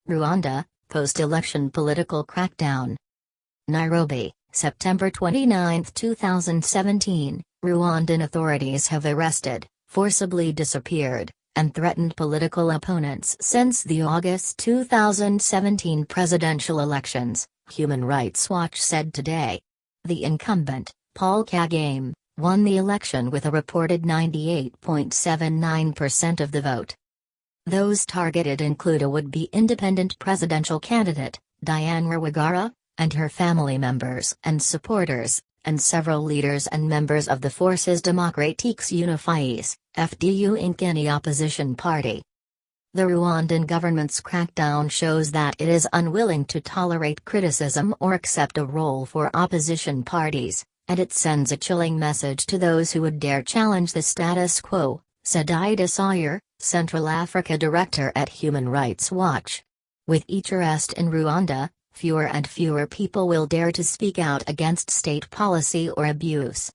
Rwanda, post-election political crackdown. Nairobi, September 29, 2017, Rwandan authorities have arrested, forcibly disappeared, and threatened political opponents since the August 2017 presidential elections, Human Rights Watch said today. The incumbent, Paul Kagame, won the election with a reported 98.79% of the vote. Those targeted include a would-be independent presidential candidate, Diane Rwigara, and her family members and supporters, and several leaders and members of the Forces Démocratiques Unifiées, FDU Inc. any opposition party. The Rwandan government's crackdown shows that it is unwilling to tolerate criticism or accept a role for opposition parties, and it sends a chilling message to those who would dare challenge the status quo, said Ida Sawyer, Central Africa director at Human Rights Watch. With each arrest in Rwanda, fewer and fewer people will dare to speak out against state policy or abuse.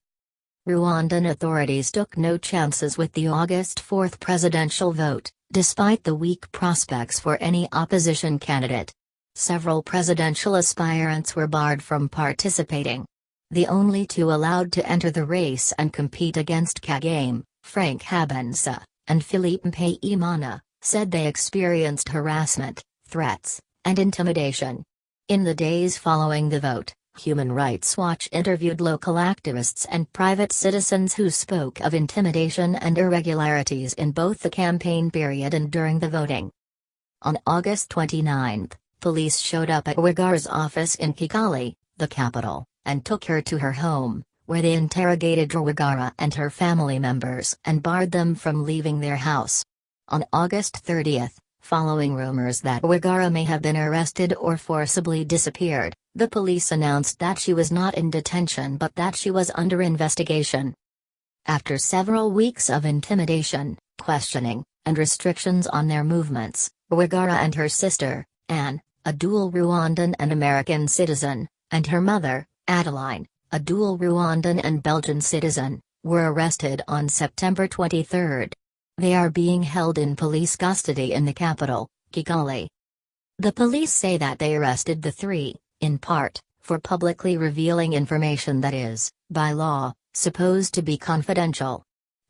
Rwandan authorities took no chances with the August 4 presidential vote, despite the weak prospects for any opposition candidate. Several presidential aspirants were barred from participating. The only two allowed to enter the race and compete against Kagame, Frank Habineza, and Philippe Mpayimana, said they experienced harassment, threats, and intimidation. In the days following the vote, Human Rights Watch interviewed local activists and private citizens who spoke of intimidation and irregularities in both the campaign period and during the voting. On August 29, police showed up at Rwigara's office in Kigali, the capital, and took her to her home, where they interrogated Rwigara and her family members and barred them from leaving their house. On August 30, following rumors that Rwigara may have been arrested or forcibly disappeared, the police announced that she was not in detention but that she was under investigation. After several weeks of intimidation, questioning, and restrictions on their movements, Rwigara and her sister, Anne, a dual Rwandan and American citizen, and her mother, Adeline, a dual Rwandan and Belgian citizen, were arrested on September 23. They are being held in police custody in the capital, Kigali. The police say that they arrested the three, in part, for publicly revealing information that is, by law, supposed to be confidential.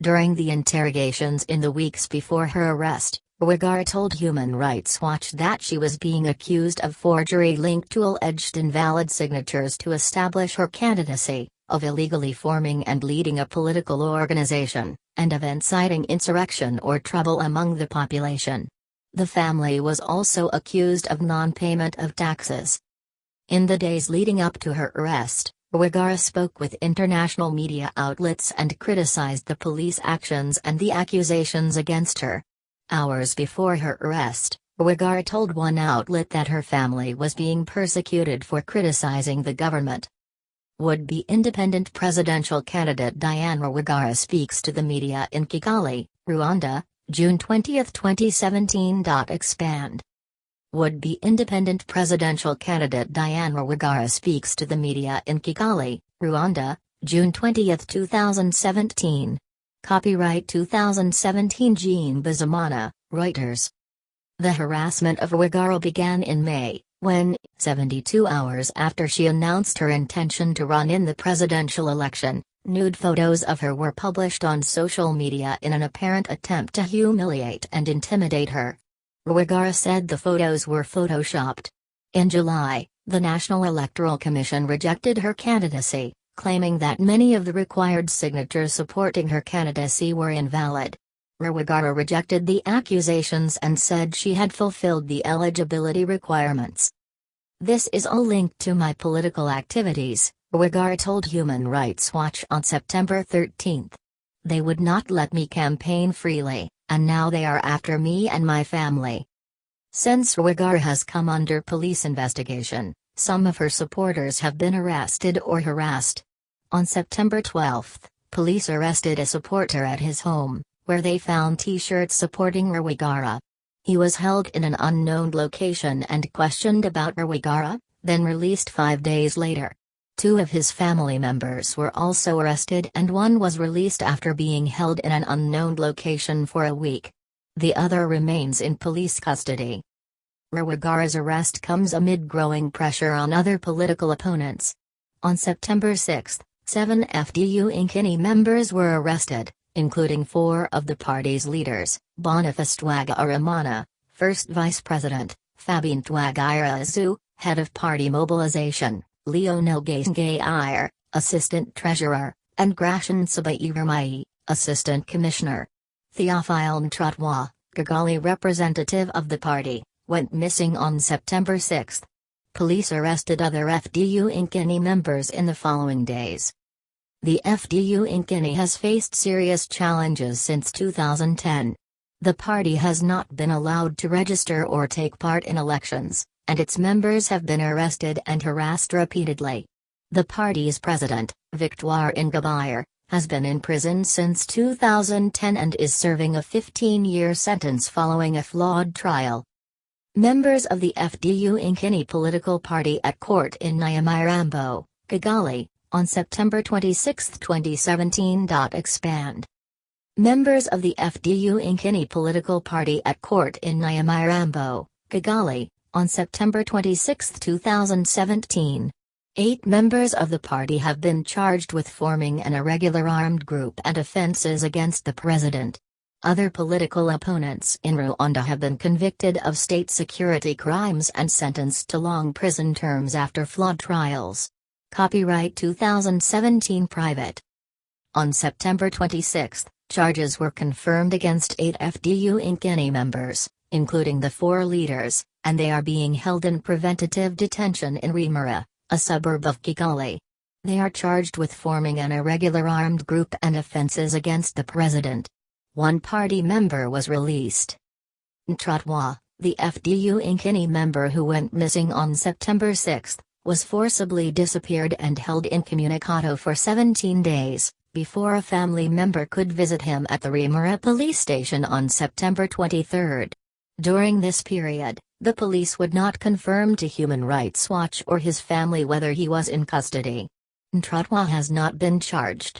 During the interrogations in the weeks before her arrest, Rwigara told Human Rights Watch that she was being accused of forgery linked to alleged invalid signatures to establish her candidacy, of illegally forming and leading a political organization, and of inciting insurrection or trouble among the population. The family was also accused of non-payment of taxes. In the days leading up to her arrest, Rwigara spoke with international media outlets and criticized the police actions and the accusations against her. Hours before her arrest, Rwigara told one outlet that her family was being persecuted for criticizing the government. Would-be independent presidential candidate Diane Rwigara speaks to the media in Kigali, Rwanda, June 20, 2017. Expand. Would-be independent presidential candidate Diane Rwigara speaks to the media in Kigali, Rwanda, June 20, 2017. Copyright 2017 Jean Bizimana, Reuters. The harassment of Rwigara began in May, when, 72 hours after she announced her intention to run in the presidential election, nude photos of her were published on social media in an apparent attempt to humiliate and intimidate her. Rwigara said the photos were photoshopped. In July, the National Electoral Commission rejected her candidacy, claiming that many of the required signatures supporting her candidacy were invalid. Rwigara rejected the accusations and said she had fulfilled the eligibility requirements. "This is all linked to my political activities," Rwigara told Human Rights Watch on September 13. "They would not let me campaign freely, and now they are after me and my family." Since Rwigara has come under police investigation, some of her supporters have been arrested or harassed. On September 12, police arrested a supporter at his home, where they found T-shirts supporting Rwigara. He was held in an unknown location and questioned about Rwigara, then released 5 days later. 2 of his family members were also arrested and one was released after being held in an unknown location for a week. The other remains in police custody. Rwigara's arrest comes amid growing pressure on other political opponents. On September 6, 7 FDU-Inkini members were arrested, including 4 of the party's leaders: Boniface Twagiramunana, first vice president; Fabien Twagirazu, head of party mobilization; Leonel Gaisgaire, assistant treasurer; and Gratian Sabairmai, assistant commissioner. Theophile Ntrutwa, Kigali representative of the party, went missing on September 6. Police arrested other FDU-Inkini members in the following days. The FDU-Inkini has faced serious challenges since 2010. The party has not been allowed to register or take part in elections, and its members have been arrested and harassed repeatedly. The party's president, Victoire Ingabire, has been in prison since 2010 and is serving a 15-year sentence following a flawed trial. Members of the FDU-Inkini political party at court in Nyamirambo, Kigali, on September 26, 2017. Expand. Members of the FDU-Inkini political party at court in Nyamirambo, Kigali, on September 26, 2017. 8 members of the party have been charged with forming an irregular armed group and offenses against the president. Other political opponents in Rwanda have been convicted of state security crimes and sentenced to long prison terms after flawed trials. Copyright 2017 Private. On September 26, charges were confirmed against 8 FDU-Inkini members, including the 4 leaders, and they are being held in preventative detention in Remera, a suburb of Kigali. They are charged with forming an irregular armed group and offenses against the president. 1 party member was released. Ntrutwa, the FDU-Inkini member who went missing on September 6, was forcibly disappeared and held incommunicado for 17 days, before a family member could visit him at the Remera police station on September 23. During this period, the police would not confirm to Human Rights Watch or his family whether he was in custody. Ntrutwa has not been charged.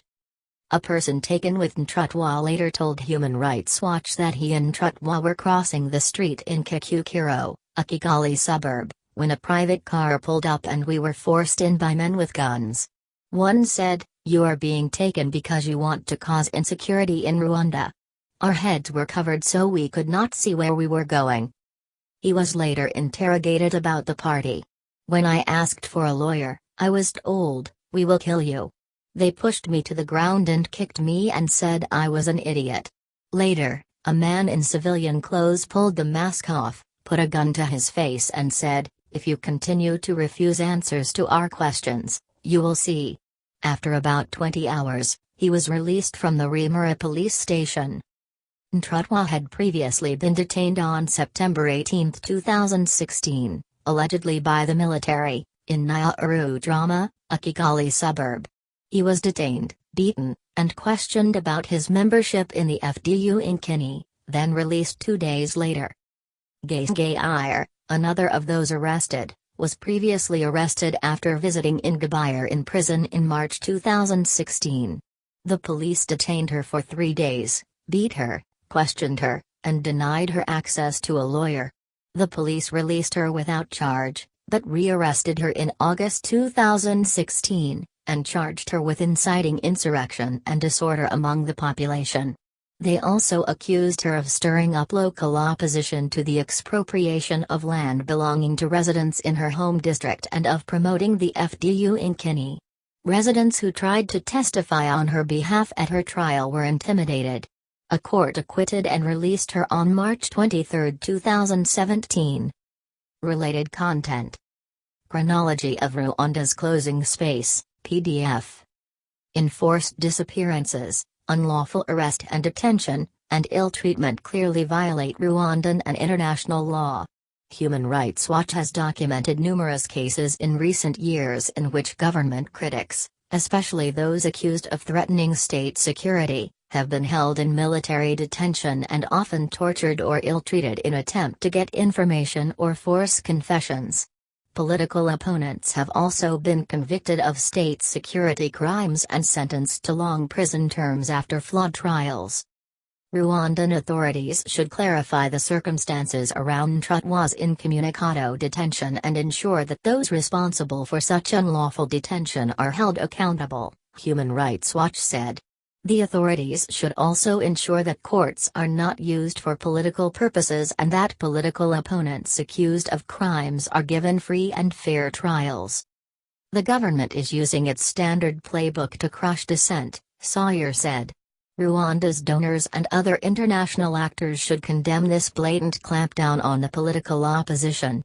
A person taken with Ntrutwa later told Human Rights Watch that he and Ntrutwa were crossing the street in Kicukiro, a Kigali suburb, when a private car pulled up and we were forced in by men with guns. One said, "You are being taken because you want to cause insecurity in Rwanda." Our heads were covered so we could not see where we were going. He was later interrogated about the party. When I asked for a lawyer, I was told, "We will kill you." They pushed me to the ground and kicked me and said I was an idiot. Later, a man in civilian clothes pulled the mask off, put a gun to his face and said, "If you continue to refuse answers to our questions, you will see." After about 20 hours, he was released from the Remera police station. Ntrutwa had previously been detained on September 18, 2016, allegedly by the military, in Nyarutarama, a Kigali suburb. He was detained, beaten, and questioned about his membership in the FDU-Inkini, then released 2 days later. Gaisgaire, another of those arrested, was previously arrested after visiting Ingabire in prison in March 2016. The police detained her for 3 days, beat her, questioned her, and denied her access to a lawyer. The police released her without charge, but rearrested her in August 2016, and charged her with inciting insurrection and disorder among the population. They also accused her of stirring up local opposition to the expropriation of land belonging to residents in her home district and of promoting the FDU-Inkini. Residents who tried to testify on her behalf at her trial were intimidated. A court acquitted and released her on March 23, 2017. Related content. Chronology of Rwanda's closing space, PDF. Enforced disappearances, unlawful arrest and detention, and ill treatment clearly violate Rwandan and international law. Human Rights Watch has documented numerous cases in recent years in which government critics, especially those accused of threatening state security, have been held in military detention and often tortured or ill-treated in attempt to get information or force confessions. Political opponents have also been convicted of state security crimes and sentenced to long prison terms after flawed trials. Rwandan authorities should clarify the circumstances around Ntratwa's incommunicado detention and ensure that those responsible for such unlawful detention are held accountable, Human Rights Watch said. The authorities should also ensure that courts are not used for political purposes and that political opponents accused of crimes are given free and fair trials. The government is using its standard playbook to crush dissent, Sawyer said. Rwanda's donors and other international actors should condemn this blatant clampdown on the political opposition.